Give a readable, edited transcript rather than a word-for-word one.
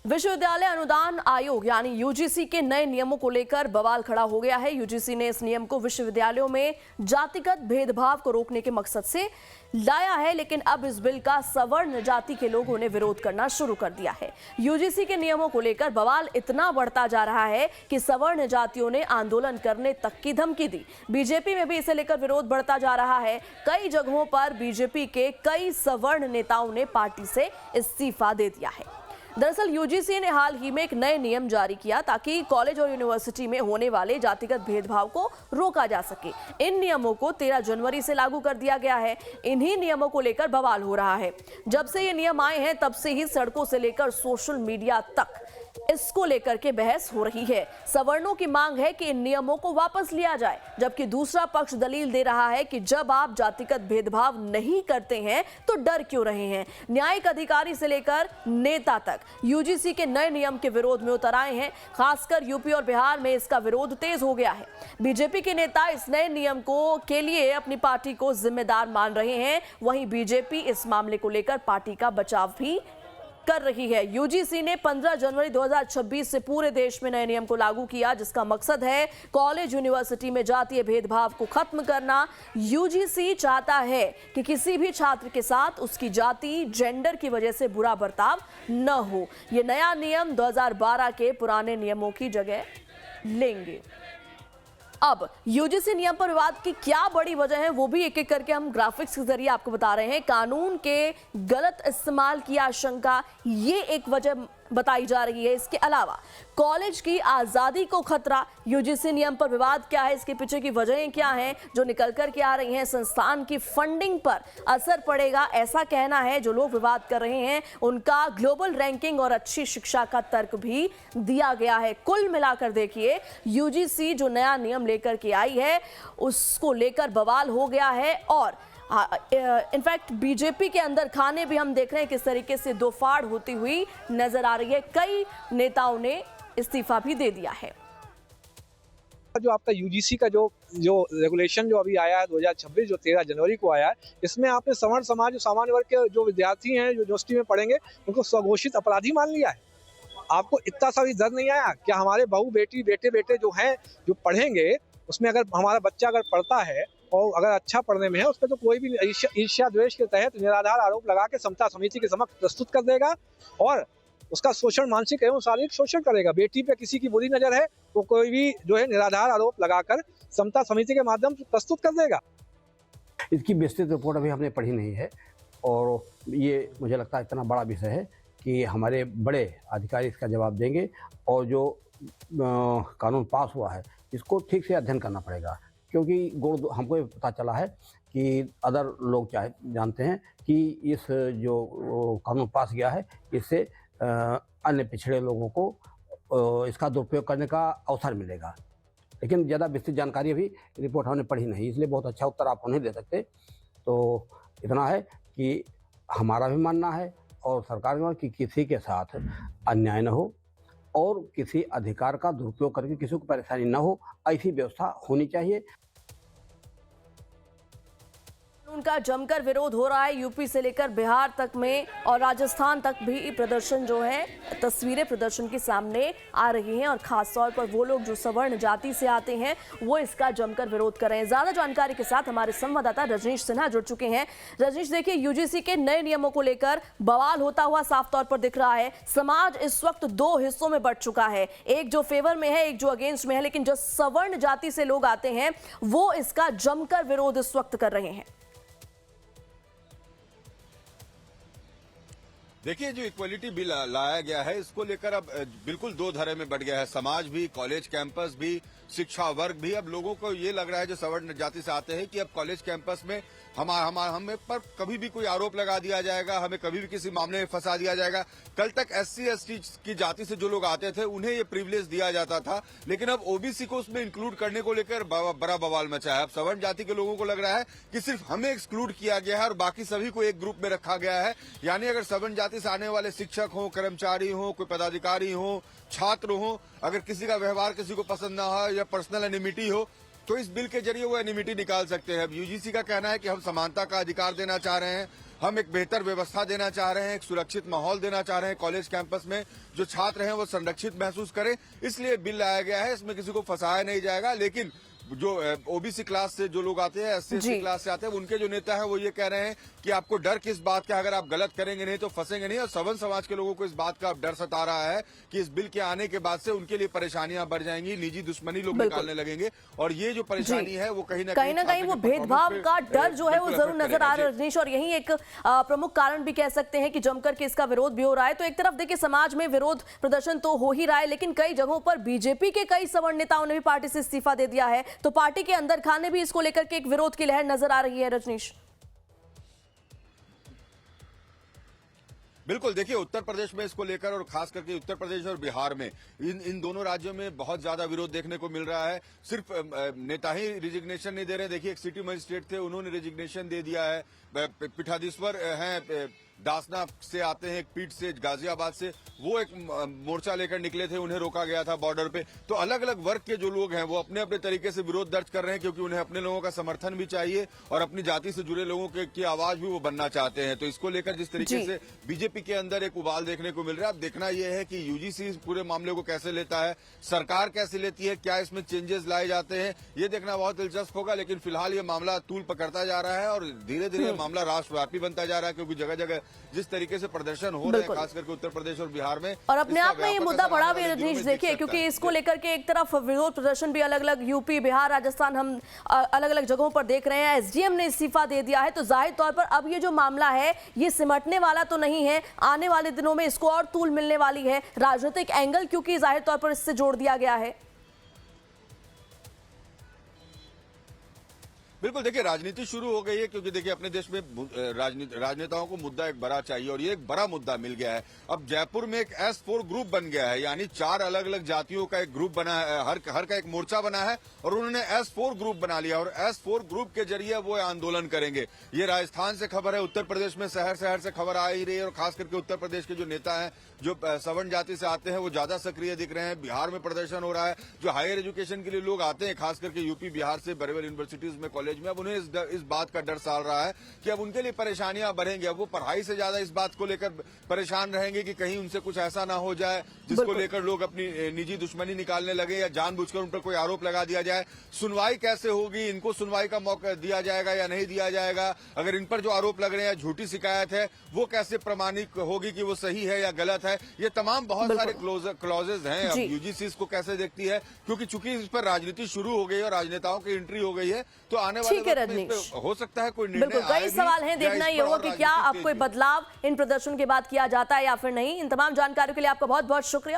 विश्वविद्यालय अनुदान आयोग यानी यूजीसी के नए नियमों को लेकर बवाल खड़ा हो गया है। यूजीसी ने इस नियम को विश्वविद्यालयों में जातिगत भेदभाव को रोकने के मकसद से लाया है, लेकिन अब इस बिल का सवर्ण जाति के लोगों ने विरोध करना शुरू कर दिया है। यूजीसी के नियमों को लेकर बवाल इतना बढ़ता जा रहा है कि सवर्ण जातियों ने आंदोलन करने तक की धमकी दी। बीजेपी में भी इसे लेकर विरोध बढ़ता जा रहा है। कई जगहों पर बीजेपी के कई सवर्ण नेताओं ने पार्टी से इस्तीफा दे दिया है। दरअसल यूजीसी ने हाल ही में एक नए नियम जारी किया ताकि कॉलेज और यूनिवर्सिटी में होने वाले जातिगत भेदभाव को रोका जा सके। इन नियमों को 13 जनवरी से लागू कर दिया गया है। इन्हीं नियमों को लेकर बवाल हो रहा है। जब से ये नियम आए हैं तब से ही सड़कों से लेकर सोशल मीडिया तक इसको लेकर के बहस हो रही है। सवर्णों की मांग है कि इन नियमों को वापस लिया जाए, जबकि दूसरा पक्ष दलील दे रहा है कि जब आप जातिगत भेदभाव नहीं करते हैं तो डर क्यों रहे हैं। न्यायिक अधिकारी से लेकर नेता तक यूजीसी के नए नियम के विरोध में उतर आए हैं। खासकर यूपी और बिहार में इसका विरोध तेज हो गया है। बीजेपी के नेता इस नए नियम के लिए अपनी पार्टी को जिम्मेदार मान रहे हैं। वहीं बीजेपी इस मामले को लेकर पार्टी का बचाव भी कर रही है। यूजीसी ने 15 जनवरी 2026 से पूरे देश में नए नियम को लागू किया, जिसका मकसद है कॉलेज यूनिवर्सिटी में जातीय भेदभाव को खत्म करना। यूजीसी चाहता है कि किसी भी छात्र के साथ उसकी जाति, जेंडर की वजह से बुरा बर्ताव न हो। यह नया नियम 2012 के पुराने नियमों की जगह लेंगे। अब यूजीसी नियम पर विवाद की क्या बड़ी वजह है वो भी एक एक करके हम ग्राफिक्स के जरिए आपको बता रहे हैं। कानून के गलत इस्तेमाल की आशंका ये एक वजह बताई जा रही है। इसके अलावा कॉलेज की आजादी को खतरा। यूजीसी नियम पर विवाद क्या है, इसके पीछे की वजहें क्या हैं जो निकल कर के आ रही हैं। संस्थान की फंडिंग पर असर पड़ेगा, ऐसा कहना है जो लोग विवाद कर रहे हैं। उनका ग्लोबल रैंकिंग और अच्छी शिक्षा का तर्क भी दिया गया है। कुल मिलाकर देखिए, यूजीसी जो नया नियम लेकर के आई है उसको लेकर बवाल हो गया है। और इनफैक्ट बीजेपी के अंदर खाने भी हम देख रहे हैं किस तरीके से दो फाड़ होती हुई नजर आ रही है। कई नेताओं ने इस्तीफा भी दे दिया है। जो आपका यूजीसी का जो रेगुलेशन जो अभी आया है 2026 जो 13 जनवरी को आया है, इसमें आपने सवर्ण समाज, सामान्य वर्ग के जो विद्यार्थी हैं जो यूनिवर्सिटी में पढ़ेंगे उनको स्वघोषित अपराधी मान लिया है। आपको इतना सा भी डर नहीं आया क्या हमारे बहू बेटी बेटे जो हैं जो पढ़ेंगे उसमें अगर हमारा बच्चा अगर पढ़ता है और अगर अच्छा पढ़ने में है उस पर तो कोई भी ईर्ष्या द्वेष के तहत निराधार आरोप लगा के समता समिति के समक्ष प्रस्तुत कर देगा और उसका शोषण, मानसिक एवं शारीरिक शोषण करेगा। बेटी पे किसी की बुरी नजर है तो कोई भी जो है निराधार आरोप लगाकर समता समिति के माध्यम से प्रस्तुत कर देगा। इसकी विस्तृत रिपोर्ट अभी हमने पढ़ी नहीं है और ये मुझे लगता है इतना बड़ा विषय है कि हमारे बड़े अधिकारी इसका जवाब देंगे और जो कानून पास हुआ है इसको ठीक से अध्ययन करना पड़ेगा, क्योंकि हमको ये पता चला है कि अदर लोग जानते हैं कि इस जो कानून पास गया है इससे अन्य पिछड़े लोगों को इसका दुरुपयोग करने का अवसर मिलेगा। लेकिन ज़्यादा विस्तृत जानकारी अभी रिपोर्ट हमने पढ़ी नहीं, इसलिए बहुत अच्छा उत्तर आपको नहीं दे सकते। तो इतना है कि हमारा भी मानना है और सरकार का कि किसी के साथ अन्याय न हो और किसी अधिकार का दुरुपयोग करके किसी को परेशानी न हो, ऐसी व्यवस्था होनी चाहिए। उनका जमकर विरोध हो रहा है। यूपी से लेकर बिहार तक में और राजस्थान तक भी प्रदर्शन जो है, तस्वीरें प्रदर्शन के सामने आ रही हैं और खास तौर पर वो लोग जो सवर्ण जाति से आते हैं वो इसका जमकर विरोध कर रहे हैं। ज्यादा जानकारी के साथ हमारे संवाददाता रजनीश सिन्हा जुड़ चुके हैं। रजनीश, देखिए, यूजीसी के नए नियमों को लेकर बवाल होता हुआ साफ तौर पर दिख रहा है। समाज इस वक्त दो हिस्सों में बंट चुका है, एक जो फेवर में है, एक जो अगेंस्ट में है। लेकिन जो सवर्ण जाति से लोग आते हैं वो इसका जमकर विरोध इस वक्त कर रहे हैं। देखिए, जो इक्वलिटी बिल लाया गया है इसको लेकर अब बिल्कुल दो धड़े में बढ़ गया है। समाज भी, कॉलेज कैंपस भी, शिक्षा वर्ग भी। अब लोगों को ये लग रहा है जो सवर्ण जाति से आते हैं कि अब कॉलेज कैंपस में हमें पर कभी भी कोई आरोप लगा दिया जाएगा, हमें कभी भी किसी मामले में फंसा दिया जाएगा। कल तक SC ST की जाति से जो लोग आते थे उन्हें ये प्रिविलेज दिया जाता था, लेकिन अब OBC को उसमें इंक्लूड करने को लेकर बड़ा बवाल मचा है। अब सवर्ण जाति के लोगों को लग रहा है कि सिर्फ हमें एक्सक्लूड किया गया है और बाकी सभी को एक ग्रुप में रखा गया है। यानी अगर सवर्ण जाति से आने वाले शिक्षक हो, कर्मचारी हो, कोई पदाधिकारी हो, छात्र हो, अगर किसी का व्यवहार किसी को पसंद ना हो या पर्सनल एनिमिटी हो तो इस बिल के जरिए वो एनिमिटी निकाल सकते हैं। अब यूजीसी का कहना है कि हम समानता का अधिकार देना चाह रहे हैं, हम एक बेहतर व्यवस्था देना चाह रहे हैं, एक सुरक्षित माहौल देना चाह रहे हैं कॉलेज कैंपस में, जो छात्र हैं वो संरक्षित महसूस करें, इसलिए बिल लाया गया है। इसमें किसी को फंसाया नहीं जाएगा, लेकिन जो ओबीसी क्लास से जो लोग आते हैं, एससी क्लास से आते हैं, उनके जो नेता है वो ये कह रहे हैं कि आपको डर किस बात का, अगर आप गलत करेंगे नहीं तो फंसेंगे नहीं। और सवर्ण समाज के लोगों को इस बात का डर सता रहा है कि इस बिल के आने के बाद से उनके लिए परेशानियां बढ़ जाएंगी, निजी दुश्मनी लोग निकालने लगेंगे, और ये जो परेशानी है वो कहीं ना कहीं वो भेदभाव का डर जो है वो जरूर नजर आ रहा है रजनीश, और यही एक प्रमुख कारण भी कह सकते हैं कि जमकर के इसका विरोध भी हो रहा है। तो एक तरफ देखिए समाज में विरोध प्रदर्शन तो हो ही रहा है, लेकिन कई जगहों पर बीजेपी के कई सवर्ण नेताओं ने भी पार्टी से इस्तीफा दे दिया है, तो पार्टी के अंदर खाने भी इसको लेकर के एक विरोध की लहर नजर आ रही है रजनीश। बिल्कुल, देखिए उत्तर प्रदेश में इसको लेकर, और खास करके उत्तर प्रदेश और बिहार में, इन दोनों राज्यों में बहुत ज्यादा विरोध देखने को मिल रहा है। सिर्फ नेता ही रिजिग्नेशन नहीं दे रहे। देखिए एक सिटी मजिस्ट्रेट थे, उन्होंने रिजिग्नेशन दे दिया है। पीठाधीश्वर हैं दासना से आते हैं, एक पीठ से, गाजियाबाद से, वो एक मोर्चा लेकर निकले थे, उन्हें रोका गया था बॉर्डर पे। तो अलग अलग वर्ग के जो लोग हैं वो अपने अपने तरीके से विरोध दर्ज कर रहे हैं, क्योंकि उन्हें अपने लोगों का समर्थन भी चाहिए और अपनी जाति से जुड़े लोगों की आवाज भी वो बनना चाहते हैं। तो इसको लेकर जिस तरीके से बीजेपी के अंदर एक उबाल देखने को मिल रहा है, अब देखना यह है कि यूजीसी इस पूरे मामले को कैसे लेता है, सरकार कैसे लेती है, क्या इसमें चेंजेस लाए जाते हैं, ये देखना बहुत दिलचस्प होगा। लेकिन फिलहाल ये मामला तूल पकड़ता जा रहा है और धीरे धीरे मामला राष्ट्रव्यापी बनता जा रहा है, क्योंकि जगह जगह जिस तरीके से प्रदर्शन हो रहे हैं, खास करके उत्तर प्रदेश और बिहार में, और अपने आप में ये मुद्दा बड़ा भी रजनीश देखिए, क्योंकि इसको लेकर के एक तरफ विरोध प्रदर्शन भी अलग अलग यूपी, बिहार, राजस्थान, हम अलग अलग जगहों पर देख रहे हैं। एसडीएम ने इस्तीफा दे दिया है, तो जाहिर तौर पर अब ये जो मामला है ये सिमटने वाला तो नहीं है, आने वाले दिनों में इसको और तूल मिलने वाली है, राजनीतिक एंगल क्योंकि जाहिर तौर पर इससे जोड़ दिया गया है। बिल्कुल, देखिए राजनीति शुरू हो गई है, क्योंकि देखिए अपने देश में राजनेताओं को मुद्दा एक बड़ा चाहिए, और ये एक बड़ा मुद्दा मिल गया है। अब जयपुर में एक S4 ग्रुप बन गया है, यानी 4 अलग अलग जातियों का एक ग्रुप बना है, हर का एक मोर्चा बना है, और उन्होंने S4 ग्रुप बना लिया, और S4 ग्रुप के जरिए वो आंदोलन करेंगे। ये राजस्थान से खबर है, उत्तर प्रदेश में शहर शहर से खबर आ ही रही है, और खास करके उत्तर प्रदेश के जो नेता हैं जो सवर्ण जाति से आते हैं वो ज्यादा सक्रिय दिख रहे हैं। बिहार में प्रदर्शन हो रहा है, जो हायर एजुकेशन के लिए लोग आते हैं, खास करके यूपी, बिहार से, बड़े बड़े यूनिवर्सिटीज में, कॉलेज में, अब उन्हें इस बात का डर साल रहा है कि अब उनके लिए परेशानियां बढ़ेंगी। अब वो पढ़ाई से ज्यादा इस बात को लेकर परेशान रहेंगे कि कहीं उनसे कुछ ऐसा ना हो जाए जिसको लेकर लोग अपनी निजी दुश्मनी निकालने लगे, या जानबूझकर उन पर कोई आरोप लगा दिया जाए। सुनवाई कैसे होगी, इनको सुनवाई का मौका दिया जाएगा या नहीं दिया जाएगा, अगर इन पर जो आरोप लग रहे हैं, झूठी शिकायत है, वो कैसे प्रमाणित होगी कि वो सही है या गलत है। ये तमाम बहुत सारे क्लॉजेज हैं। अब यूजीसी इसको कैसे देखती है, क्योंकि चूंकि इस पर राजनीति शुरू हो गई और राजनेताओं की एंट्री हो गई है, तो आने वाले हो सकता है कोई निर्णय। बिल्कुल, कई सवाल हैं, देखना ये होगा कि क्या अब कोई बदलाव इन प्रदर्शन के बाद किया जाता है या फिर नहीं। इन तमाम जानकारियों के लिए आपका बहुत बहुत शुक्रिया।